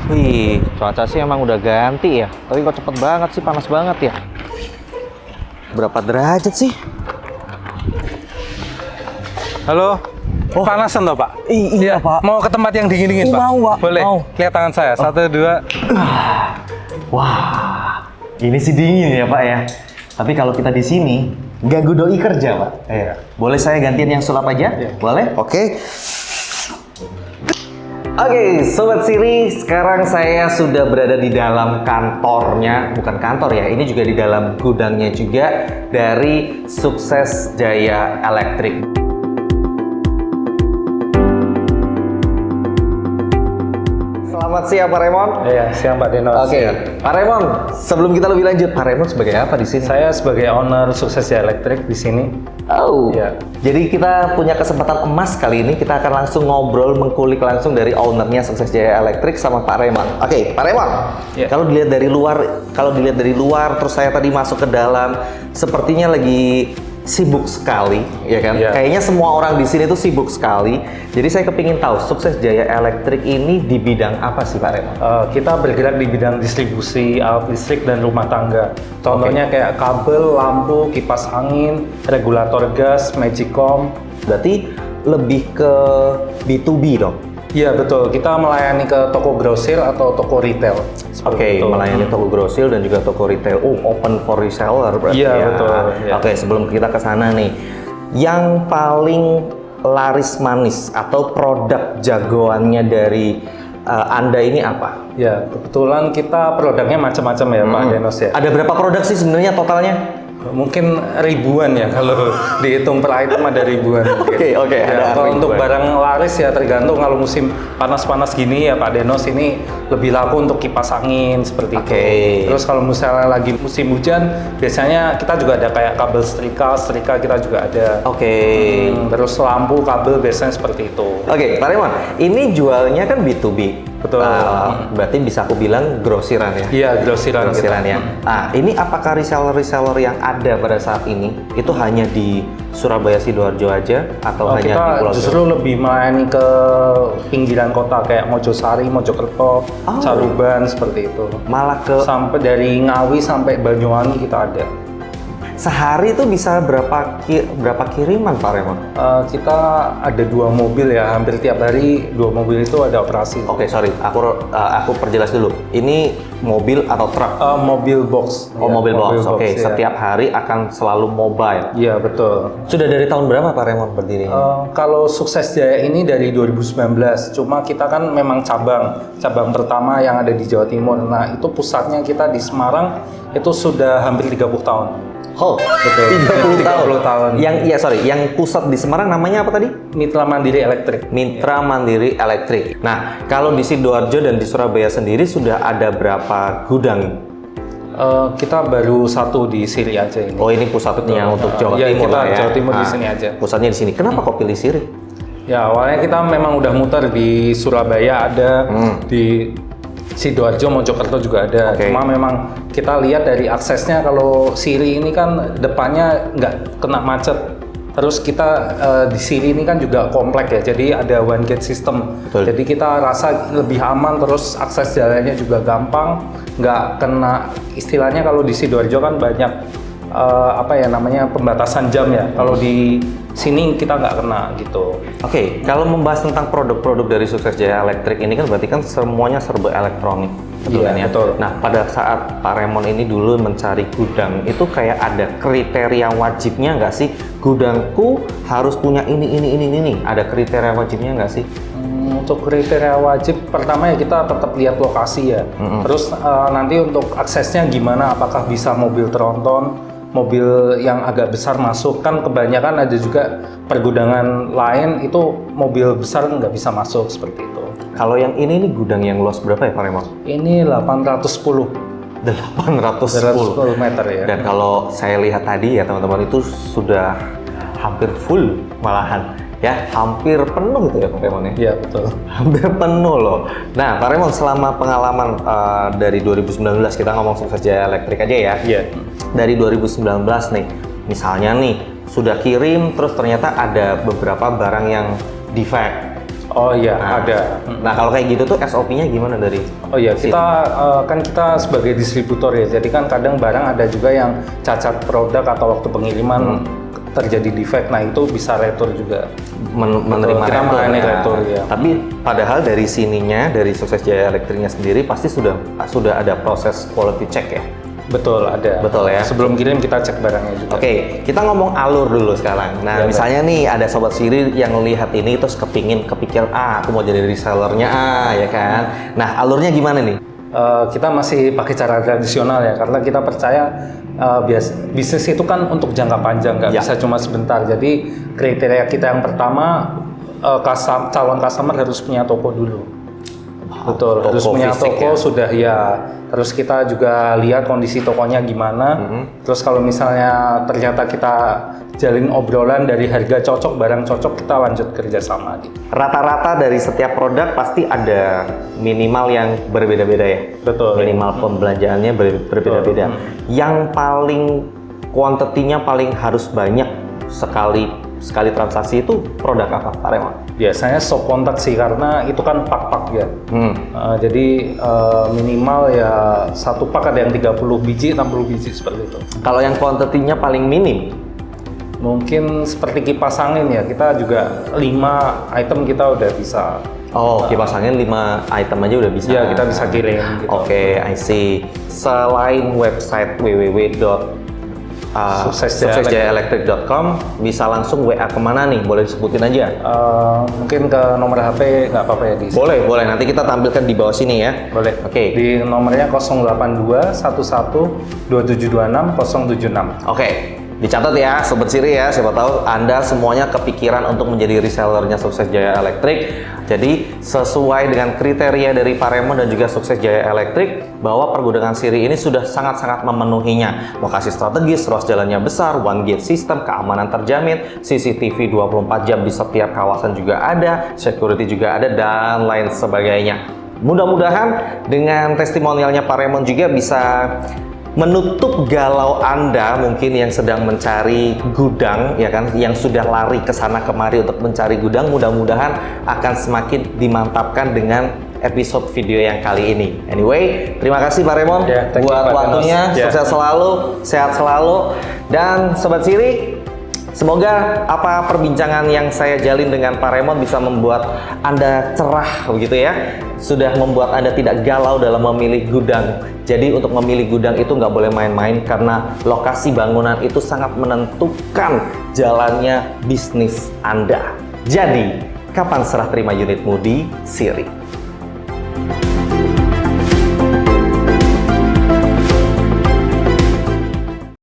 Wih, cuaca sih emang udah ganti ya. Tapi kok cepet banget sih, panas banget ya. Berapa derajat sih? Halo. Oh. Panasan toh, Pak? Iya, Pak. Mau ke tempat yang dingin-dingin, Pak? Mau, Pak. Boleh. Mau. Lihat tangan saya. 1, 2. Wah, ini sih dingin ya, Pak ya. Tapi kalau kita di sini ganggu doi kerja, Pak. Iya. Boleh saya gantian yang sulap aja? Iya. Boleh? Oke. Oke, Sobat Siri, sekarang saya sudah berada di dalam kantornya, bukan kantor ya, ini juga di dalam gudangnya juga dari Sukses Jaya Elektrik. Selamat siang Pak Raymond. Iya, siang Pak Deno. Oke, Pak Raymond, sebelum kita lebih lanjut, Pak Raymond sebagai apa di sini? Saya sebagai owner Sukses Jaya Elektrik di sini. Oh, Iya. Jadi kita punya kesempatan emas kali ini. Kita akan langsung ngobrol, mengkulik langsung dari ownernya Sukses Jaya Elektrik sama Pak Raymond. Oke, Pak Raymond. Iya. Kalau dilihat dari luar, terus saya tadi masuk ke dalam, sepertinya lagi sibuk sekali, ya kan? Iya. Kayaknya semua orang di sini tuh sibuk sekali. Jadi saya kepingin tahu Sukses Jaya Elektrik ini di bidang apa sih, Pak Raymond? Kita bergerak di bidang distribusi alat listrik dan rumah tangga. Contohnya kayak kabel, lampu, kipas angin, regulator gas, magicom. Berarti lebih ke B2B dong? Iya betul, kita melayani ke toko grosir atau toko retail. Oke, melayani toko grosir dan juga toko retail. Oh, open for reseller berarti Iya, ya. betul, iya. Oke, sebelum kita ke sana nih, yang paling laris manis atau produk jagoannya dari Anda ini apa? Ya, kebetulan kita produknya macam-macam ya Pak Denos ya. Ada berapa produk sih sebenarnya totalnya? Mungkin ribuan ya, kalau dihitung per item ada ribuan. Oke, ada Kalau untuk ribuan. barang laris ya tergantung, kalau musim panas-panas gini ya Pak Denos ini lebih laku untuk kipas angin seperti itu. Terus kalau misalnya lagi musim hujan, biasanya kita juga ada kayak kabel setrika kita juga ada. Terus lampu, kabel biasanya seperti itu. Oke, Pak Raymond, ini jualnya kan B2B. Betul. Berarti bisa aku bilang grosiran ya? Iya, grosiran ya. Ini apakah reseller-reseller yang ada pada saat ini itu hanya di Surabaya Sidoarjo aja atau hanya kita di Pulau justru Jawa? lebih melayani ke pinggiran kota kayak Mojosari, Mojokerto, Caruban seperti itu. Malah ke Sampai dari Ngawi sampai Banyuwangi kita ada. sehari itu bisa berapa kiriman, Pak Raymond? Kita ada 2 mobil ya, hampir tiap hari 2 mobil itu ada operasi. Oke, sorry, aku perjelas dulu. Ini mobil atau truk? Mobil box. Oh, Ya, mobil box. Oke, ya. setiap hari akan selalu mobile. Iya betul. Sudah dari tahun berapa Pak Raymond berdiri? Kalau Sukses Jaya ini dari 2019, cuma kita kan memang cabang pertama yang ada di Jawa Timur. Nah itu pusatnya kita di Semarang, itu sudah hampir 30 tahun. Oh, betul. 30 tahun. Yang pusat di Semarang namanya apa tadi? Mitra Mandiri Elektrik. Mitra Mandiri Elektrik. Nah, kalau di Sidoarjo dan di Surabaya sendiri sudah ada berapa gudang? Kita baru 1 di Siri aja ini. Oh, ini pusatnya untuk Jawa Timur kita lah ya. Jawa Timur di sini aja. Pusatnya di sini. Kenapa kok pilih Siri? Ya awalnya kita memang udah muter di Surabaya ada, di Sidoarjo, Mojokerto juga ada. Cuma memang kita lihat dari aksesnya, kalau Siri ini kan depannya nggak kena macet. Terus kita di Siri ini kan juga komplek ya, jadi ada one gate system. Betul. Jadi kita rasa lebih aman, terus akses jalannya juga gampang, nggak kena, istilahnya kalau di Sidoarjo kan banyak pembatasan jam ya. Kalau di sini kita nggak kena gitu. Oke, kalau membahas tentang produk-produk dari Sukses Jaya Elektrik ini kan berarti kan semuanya serba elektronik, betul kan ya? Betul. Nah, pada saat Pak Raymond ini dulu mencari gudang, itu kayak ada kriteria wajibnya nggak sih? Gudangku harus punya ini. Ada kriteria wajibnya nggak sih? Untuk kriteria wajib, pertama ya kita tetap lihat lokasi ya. Terus nanti untuk aksesnya gimana? Apakah bisa mobil tronton? Mobil yang agak besar masuk, kan kebanyakan ada juga pergudangan lain itu mobil besar nggak bisa masuk seperti itu. Kalau yang ini gudang yang luas berapa ya Pak Raymond? Ini 810 meter ya. Dan kalau saya lihat tadi ya teman-teman, itu sudah hampir full malahan. Ya, hampir penuh gitu ya Pak Raymond ya? Iya, betul. Hampir penuh loh. Nah, Pak Raymond, selama pengalaman dari 2019, kita ngomong Sukses Jaya Elektrik aja ya. Iya. Dari 2019 nih, misalnya nih, sudah kirim, terus ternyata ada beberapa barang yang defect. Oh iya, Nah, ada. Nah, kalau kayak gitu tuh SOP-nya gimana dari Oh iya, kita kan kita sebagai distributor ya, jadi kan kadang barang ada juga yang cacat produk atau waktu pengiriman terjadi defect, nah itu bisa retur juga. menerima Kita retur, melayani ya. retur, ya. Tapi padahal dari sininya, dari Sukses Jaya Elektriknya sendiri pasti sudah ada proses quality check ya. Betul, ada. Betul ya. Sebelum kirim kita cek barangnya juga. Oke, kita ngomong alur dulu sekarang. Nah, Ya, misalnya nih ada sobat Siri yang lihat ini terus kepikiran, aku mau jadi resellernya, ya kan. Nah, alurnya gimana nih? Kita masih pakai cara tradisional ya, karena kita percaya bisnis itu kan untuk jangka panjang, nggak Ya. bisa cuma sebentar. Jadi kriteria kita yang pertama, calon customer harus punya toko dulu. Betul, harus Toko punya fisik toko ya. sudah ya. Terus kita juga lihat kondisi tokonya gimana. Terus kalau misalnya ternyata kita jalin obrolan dari harga cocok, barang cocok, kita lanjut kerjasama. Gitu. Rata-rata dari setiap produk pasti ada minimal yang berbeda-beda ya. Betul. Minimal pembelanjaannya berbeda-beda. Yang paling kuantitinya paling harus banyak sekali transaksi itu produk apa, Pak Remon? Biasanya shop kontak sih, karena itu kan pak-pak ya. Jadi minimal ya satu pak ada yang 30 biji, 60 biji seperti itu. Kalau yang kuantitinya paling minim, Mungkin seperti kipas angin ya, kita juga 5 item kita udah bisa. kipas angin 5 item aja udah bisa. Iya, kita bisa kirim gitu. Oke, I see. Selain website suksesjayaelektrik.com, bisa langsung WA kemana nih? Boleh disebutin aja. Mungkin ke nomor HP nggak apa-apa ya di sini. Boleh. Nanti kita tampilkan di bawah sini ya. Boleh. Oke. Di nomornya 082 11 2726 076. Oke, dicatat ya Sobat Siri ya, siapa tahu Anda semuanya kepikiran untuk menjadi resellernya Sukses Jaya Elektrik. Jadi sesuai dengan kriteria dari Pak Remon dan juga Sukses Jaya Elektrik bahwa pergudangan Siri ini sudah sangat-sangat memenuhinya. Lokasi strategis, ruas jalannya besar, one gate system, keamanan terjamin, CCTV 24 jam di setiap kawasan juga ada, security juga ada, dan lain sebagainya. Mudah-mudahan dengan testimonialnya Pak Remon juga bisa menutup galau Anda mungkin yang sedang mencari gudang, ya kan, yang sudah lari ke sana kemari untuk mencari gudang. Mudah-mudahan akan semakin dimantapkan dengan episode video yang kali ini. Anyway, terima kasih Pak Remon Ya, thank you, buat Pak waktunya. Thanos. Ya. Sukses selalu, sehat selalu, dan Sobat Siri, semoga apa perbincangan yang saya jalin dengan Pak Remon bisa membuat Anda cerah begitu ya. Sudah membuat Anda tidak galau dalam memilih gudang. Jadi untuk memilih gudang itu nggak boleh main-main karena lokasi bangunan itu sangat menentukan jalannya bisnis Anda. Jadi, kapan serah terima unitmu di Siri?